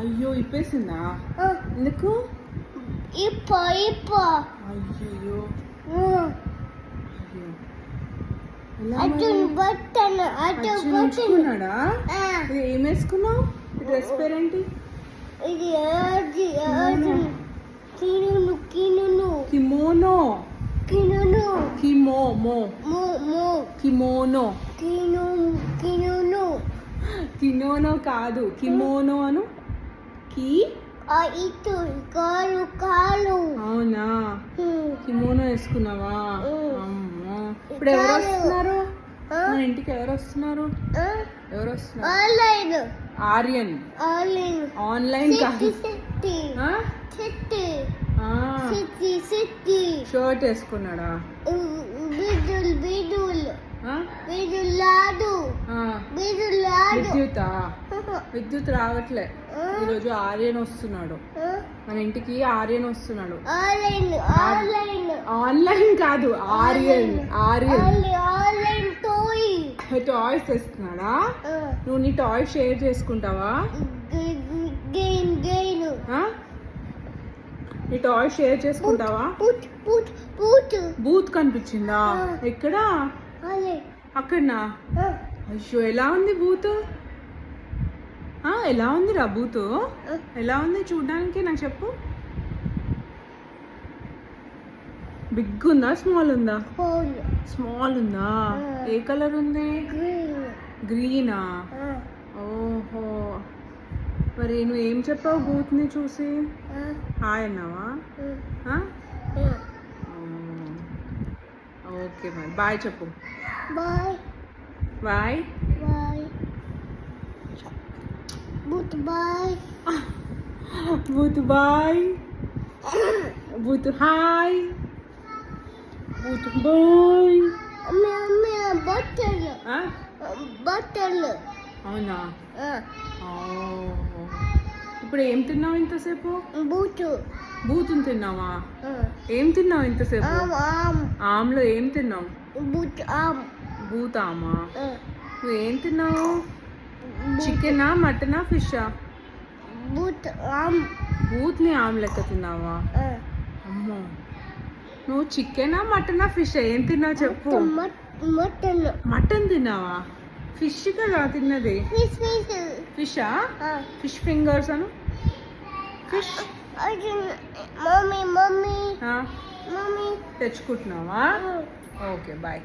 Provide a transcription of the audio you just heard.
అయ్యో ఇప్పేసిందా? ఎందుకు? ఇప్పో అయ్యో అటు బట్టను నేర్చుకున్నాడా? ఇది ఏం వేసుకున్నావు? డ్రెస్ పేరేంటి? ఇది కినును కిమోనో. కినును కిమోమో మో మో కిమోనో. కినును కినోనో కాదు, కిమోనో అను. కి ఇటు కాలు అవునా? కిమోనో వేసుకున్నావా? అమ్మో. ఇప్పుడు ఎవరు వస్తున్నారు మన ఇంటికి? ఎవరు వస్తున్నారు? ఆర్యన్. ఆన్లైన్ కాదు. షర్ట్ వేసుకున్నాడా? విద్యుత్ రావట్లే. ఈరోజు ఆర్యన్ వస్తున్నాడు మన ఇంటికి. ఆర్యన్ వస్తున్నాడు. ఆన్లైన్ కాదు, ఆర్యన్. టాయ్స్ తెస్తున్నాడా? నువ్వు నీ టాయ్ షేర్ చేసుకుంటావా? నీ టాయ్ షేర్ చేసుకుంటావా? బూత్ కనిపించిందా? ఎక్కడా? అక్కడనా? అయ్యో ఎలా ఉంది బూత్? ఎలా ఉంది రా బూత్? ఎలా ఉంది చూడడానికి? నాకు చెప్పు. బిగ్ ఉందా, స్మాల్ ఉందా? స్మాల్ ఉందా? ఏ కలర్ ఉంది? గ్రీనా? ఓహో. మరి నువ్వు ఏం చెప్పావు బూత్ని చూసి? హాయ్ అన్నావా? ఓకే మరి బాయ్ చెప్పు. Bye bye booth bye booth bye booth hi booth bye. బట్టలు అవునా? ఇప్పుడు ఏం తిన్నావు ఇంతసేపు? బూత్ తిన్నావా? ఏం తిన్నావు ఇంతసేపు? ఆమ్లో ఏం తిన్నావు? బూత్ ఆమా. నువ్వు ఏం తిన్నావు? చికెనా, మటనా, ఫిషా? బూత్ని ఆమ్ లెక్క తిన్నావా? అమ్మో. నువ్వు చికెనా, మటనా, ఫిషా ఏం తిన్నావు చెప్పు? మటన్ తిన్నావా? ఫిష్ కదా తిన్నది. ఫిషా? ఫిష్ ఫింగర్స్ అను. ఫిష్ మమ్మీ తెచ్చుకుంటున్నావా? Okay bye.